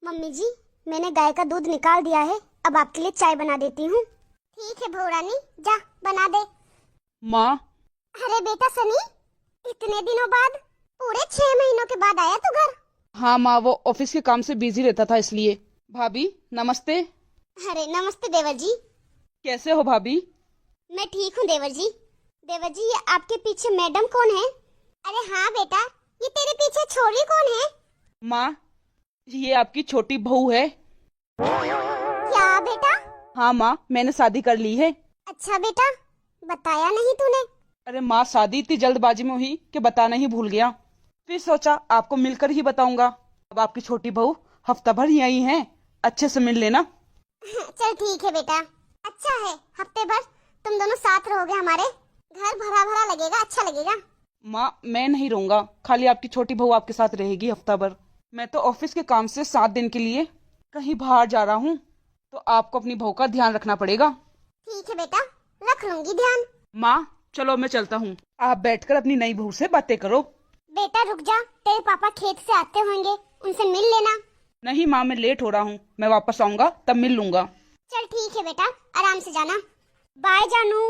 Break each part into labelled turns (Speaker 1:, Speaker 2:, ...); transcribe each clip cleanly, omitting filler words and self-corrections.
Speaker 1: Mummy जी, मैंने गाय का दूध निकाल दिया है, अब आपके लिए चाय बना देती हूँ। ठीक है बहू रानी, जा बना दे।
Speaker 2: माँ।
Speaker 1: अरे बेटा सनी, इतने दिनों बाद, पूरे 6 महीनों के बाद आया तू घर।
Speaker 2: हाँ माँ, वो ऑफिस के काम से बिजी रहता था इसलिए। भाभी नमस्ते।
Speaker 1: अरे नमस्ते देवर जी।
Speaker 2: कैसे हो भाभी?
Speaker 1: मैं ठीक हूँ देवर जी। देवर जी, ये आपके पीछे मैडम कौन है? अरे हाँ बेटा, ये तेरे पीछे छोरी कौन है?
Speaker 2: माँ, ये आपकी छोटी बहू है।
Speaker 1: क्या बेटा?
Speaker 2: हाँ माँ, मैंने शादी कर ली है।
Speaker 1: अच्छा बेटा, बताया नहीं तूने।
Speaker 2: अरे माँ, शादी इतनी जल्दबाजी में हुई कि बताना ही भूल गया। फिर सोचा आपको मिलकर ही बताऊंगा। अब आपकी छोटी बहू हफ्ता भर यहीं है, अच्छे से मिल लेना।
Speaker 1: चल ठीक है बेटा, अच्छा है, हफ्ते भर तुम दोनों साथ रहोगे, हमारे घर भरा भरा लगेगा, अच्छा लगेगा।
Speaker 2: माँ, मैं नहीं रहूंगा, खाली आपकी छोटी बहू आपके साथ रहेगी हफ्ता भर। मैं तो ऑफिस के काम से 7 दिन के लिए कहीं बाहर जा रहा हूँ, तो आपको अपनी बहू का ध्यान रखना पड़ेगा।
Speaker 1: ठीक है बेटा, रख लूंगी ध्यान।
Speaker 2: माँ चलो मैं चलता हूँ, आप बैठकर अपनी नई बहू से बातें करो।
Speaker 1: बेटा रुक जा, तेरे पापा खेत से आते होंगे, उनसे मिल लेना।
Speaker 2: नहीं माँ, मैं लेट हो रहा हूँ, मैं वापस आऊंगा तब मिल लूंगा।
Speaker 1: चल ठीक है बेटा, आराम से जाना। बाय जानू।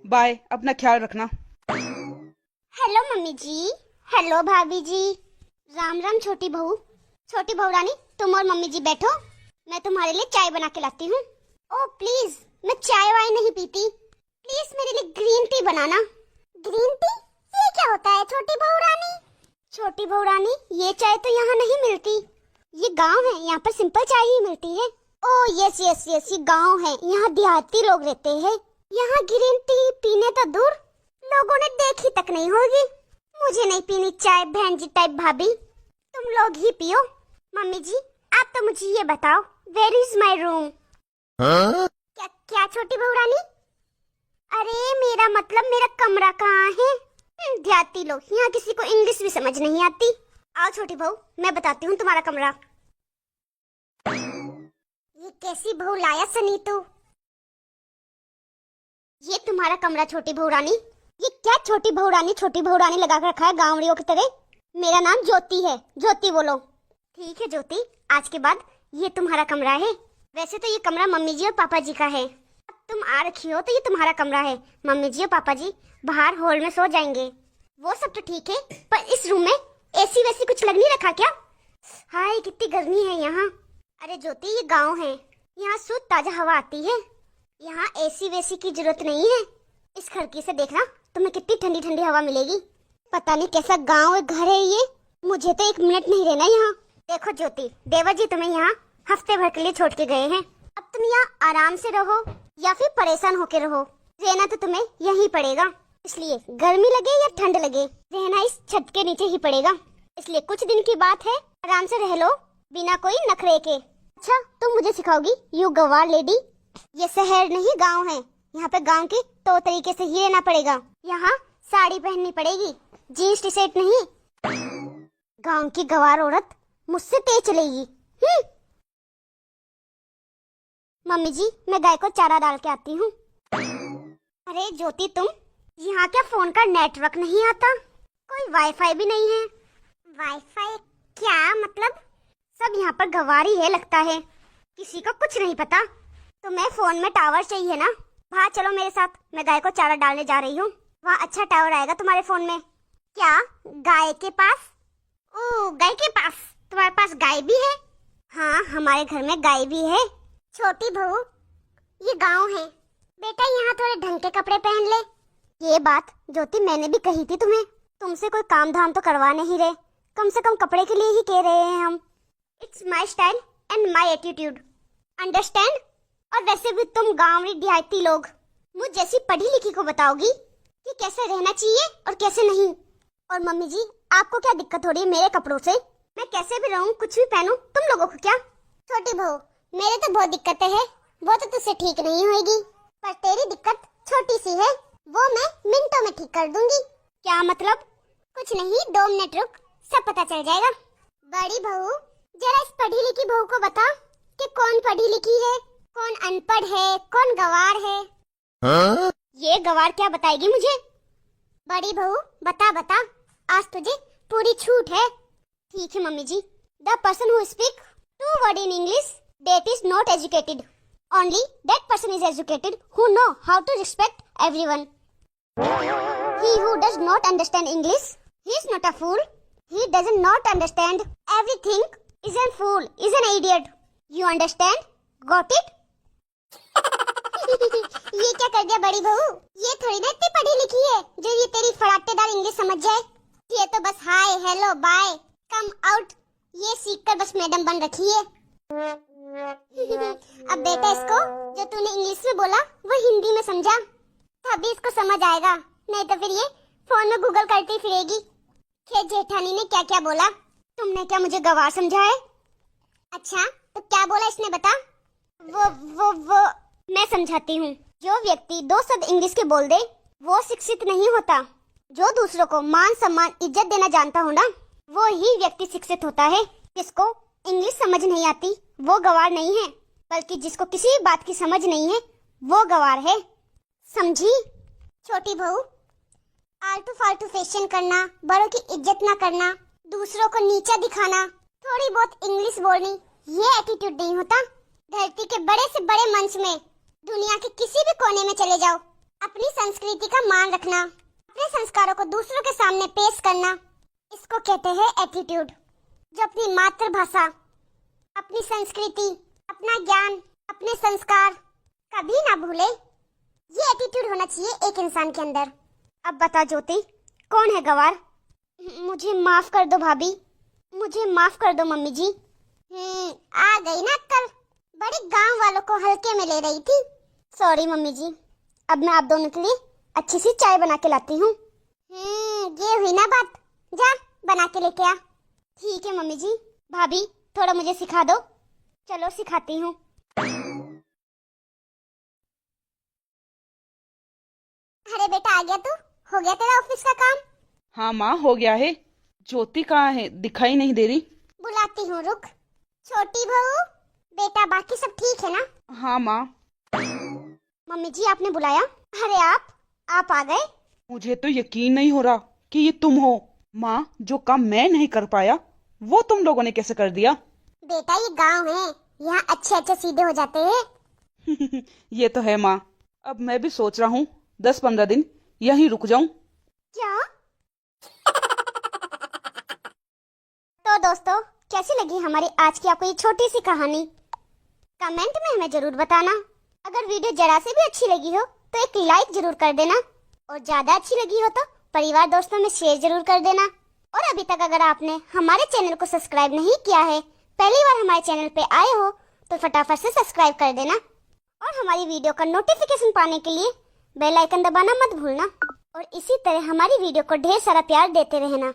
Speaker 2: बाय, अपना ख्याल रखना।
Speaker 1: हेलो मम्मी जी, हेलो भाभी जी। राम राम छोटी बहू। छोटी बहू रानी, तुम और मम्मी जी बैठो, मैं तुम्हारे लिए चाय बना के लाती हूँ। ओह प्लीज, मैं चाय वाय नहीं पीती, प्लीज मेरे लिए ग्रीन टी बनाना। Green tea? ये क्या होता है छोटी बहू रानी? छोटी बहू रानी, ये चाय तो यहाँ नहीं मिलती, ये गांव है, यहाँ पर सिंपल चाय ही मिलती है। ओह यस यस यस, ये गांव है, यहाँ देहाती लोग रहते हैं, यहाँ ग्रीन टी पीने तो दूर लोगों ने देखी तक नहीं होगी। मुझे नहीं पीनी चाय बहन जी टाइप भाभी, तुम लोग ही पियो। मम्मी जी, आप तो मुझे ये बताओ, वेयर इज माई रूम? क्या क्या छोटी बहू रानी? अरे मेरा मतलब मेरा कमरा कहाँ है? देहाती लोग, यहाँ किसी को इंग्लिश भी समझ नहीं आती। आओ छोटी बहू, मैं बताती हूँ तुम्हारा कमरा। ये कैसी बहू लाया सनी तू? ये तुम्हारा कमरा छोटी बहू रानी। ये क्या छोटी बहू रानी लगा कर रखा है गांवड़ियों की तरह? मेरा नाम ज्योति है, ज्योति बोलो। ठीक है ज्योति, आज के बाद ये तुम्हारा कमरा है। वैसे तो ये कमरा मम्मी जी और पापा जी का है, अब तुम आ रखी हो तो ये तुम्हारा कमरा है। मम्मी जी और पापा जी बाहर हॉल में सो जाएंगे, वो सब तो ठीक है, पर इस रूम में एसी वैसी कुछ लग नहीं रखा क्या? हाय कितनी गर्मी है यहाँ। अरे ज्योति, ये गांव है, यहाँ शुद्ध ताजा हवा आती है, यहाँ एसी वैसी की जरूरत नहीं है। इस खिड़की से देखना, तुम्हें कितनी ठंडी ठंडी हवा मिलेगी। पता नहीं कैसा गांव है, घर है ये, मुझे तो 1 मिनट नहीं रहना यहाँ। देखो ज्योति, देवर जी तुम्हें यहाँ हफ्ते भर के लिए छोड़ के गए हैं, अब तुम यहाँ आराम से रहो या फिर परेशान होके रहो, रहना तो तुम्हें यहीं पड़ेगा। इसलिए गर्मी लगे या ठंड लगे, रहना इस छत के नीचे ही पड़ेगा। इसलिए कुछ दिन की बात है, आराम से रह लो बिना कोई नखरे के। अच्छा, तुम मुझे सिखाओगी यू गवार लेडी? ये शहर नहीं गांव है, यहाँ पे गांव के तो तरीके से ही रहना पड़ेगा। यहाँ साड़ी पहननी पड़ेगी, जीन्स टी शर्ट नहीं। गांव की गवार औरत मुझसे तेज चलेगी। मम्मी जी, मैं गाय को चारा डाल के आती हूँ। अरे ज्योति, तुम यहाँ क्या फोन का नेटवर्क नहीं आता? कोई वाईफाई भी नहीं है? वाईफाई क्या मतलब? सब यहाँ पर गवारी है लगता है, किसी को कुछ नहीं पता। तुम्हें फोन में टावर चाहिए ना? बाहर चलो मेरे साथ, मैं गाय को चारा डालने जा रही हूँ, वहाँ अच्छा टावर आएगा तुम्हारे फोन में। क्या गाय के पास? ओह गाय के पास, तुम्हारे पास गाय भी है? हाँ, हमारे घर में गाय भी है। छोटी बहू, ये गांव है बेटा, यहाँ थोड़े ढंग के कपड़े पहन ले। ये बात ज्योति मैंने भी कही थी तुम्हें, तुमसे कोई काम धाम तो करवा नहीं रहे, कम से कम कपड़े के लिए ही कह रहे हैं हम। It's my style and my attitude, understand? और वैसे भी तुम गांवड़ी देहाती लोग मुझ जैसी पढ़ी लिखी को बताओगी कि कैसे रहना चाहिए और कैसे नहीं। और मम्मी जी, आपको क्या दिक्कत हो रही है मेरे कपड़ों से? मैं कैसे भी रहूं, कुछ भी पहनूं, तुम लोगों को क्या? छोटी बहू, मेरे तो बहुत दिक्कतें हैं, वो तो तुझसे ठीक नहीं होगी, पर तेरी दिक्कत छोटी सी है, वो मैं मिनटों में ठीक कर दूंगी। क्या मतलब? कुछ नहीं, 2 मिनट रुक, सब पता चल जाएगा। बड़ी बहू, जरा इस पढ़ी लिखी बहू को बता कि कौन पढ़ी लिखी है, कौन अनपढ़ है, कौन गवार है? हाँ? ये गवार क्या बताएगी मुझे? बड़ी बहू बता बता, आज तुझे पूरी छूट है। ठीक है mummy ji, the person who speak Two word in English, that is not educated. Only that person is educated who know how to respect everyone. He who does not understand English, he is not a fool. He does not understand everything. Is a fool, is an idiot. You understand? Got it? ये क्या कर दिया बड़ी बहू? ये थोड़ी ना इतनी पढ़ी लिखी है जो ये तेरी फड़ाटेदार इंग्लिश समझ जाए। ये तो बस hi hello bye come out ये सीखकर बस मैडम बन रखी है। अब बेटा इसको जो तूने इंग्लिश में बोला वो हिंदी में समझा, तभी इसको समझ आएगा, नहीं तो फिर ये फोन में गूगल करती फिरेगी। खैर जेठानी ने क्या क्या बोला? तुमने क्या मुझे गवार समझा है? अच्छा तो क्या बोला इसने बता? वो मैं समझाती हूँ। जो व्यक्ति दो शब्द इंग्लिश के बोल दे वो शिक्षित नहीं होता। जो दूसरों को मान सम्मान इज्जत देना जानता हो ना, वो ही व्यक्ति शिक्षित होता है। जिसको इंग्लिश समझ नहीं आती वो गवार नहीं है, बल्कि जिसको किसी भी बात की समझ नहीं है वो गवार है। समझी? छोटी बहू, आलतू फालतू फैशन करना, बड़ों की इज्जत ना करना, दूसरों को नीचा दिखाना, थोड़ी बहुत इंग्लिश बोलनी, ये एटीट्यूड नहीं होता। धरती के बड़े से बड़े मंच में, दुनिया के किसी भी कोने में चले जाओ, अपनी संस्कृति का मान रखना, अपने संस्कारों को दूसरों के सामने पेश करना, इसको कहते हैं एटीट्यूड। जो अपनी मातृभाषा, अपनी संस्कृति, अपना ज्ञान, अपने संस्कार कभी ना भूले, ये एटीट्यूड होना चाहिए एक इंसान के अंदर। अब बता ज्योति, कौन है गवार? मुझे माफ कर दो भाभी, मुझे माफ कर दो मम्मी जी। आ गई ना अक्कल, बड़े गांव वालों को हल्के में ले रही थी। सॉरी मम्मी जी, अब मैं आप दोनों के लिए अच्छी सी चाय बना के लाती हूँ। ये हुई ना बात, जा बना के लेके आ। ठीक है मम्मी जी। भाभी थोड़ा मुझे सिखा दो। चलो सिखाती हूँ। अरे बेटा आ गया तू? हो गया तेरा ऑफिस का काम?
Speaker 2: हाँ माँ हो गया है। ज्योति कहाँ है? दिखाई नहीं दे रही।
Speaker 1: बुलाती हूँ, रुक। छोटी बहू, बेटा बाकी सब ठीक है ना?
Speaker 2: हाँ माँ।
Speaker 1: मम्मी जी आपने बुलाया? अरे आप आ गए?
Speaker 2: मुझे तो यकीन नहीं हो रहा कि ये तुम हो। माँ, जो काम मैं नहीं कर पाया वो तुम लोगों ने कैसे कर दिया?
Speaker 1: बेटा ये गांव है, यहाँ अच्छे अच्छे सीधे हो जाते हैं।
Speaker 2: ये तो है माँ। अब मैं भी सोच रहा हूँ 10-15 दिन यहीं रुक जाऊं।
Speaker 1: क्या? तो दोस्तों कैसी लगी हमारी आज की आपको ये छोटी सी कहानी? कमेंट में हमें जरूर बताना। अगर वीडियो जरा से भी अच्छी लगी हो तो एक लाइक जरूर कर देना, और ज्यादा अच्छी लगी हो तो परिवार दोस्तों में शेयर जरूर कर देना। और अभी तक अगर आपने हमारे चैनल को सब्सक्राइब नहीं किया है, पहली बार हमारे चैनल पे आए हो, तो फटाफट से सब्सक्राइब कर देना। और हमारी वीडियो का नोटिफिकेशन पाने के लिए बेल आइकन दबाना मत भूलना। और इसी तरह हमारी वीडियो को ढेर सारा प्यार देते रहना।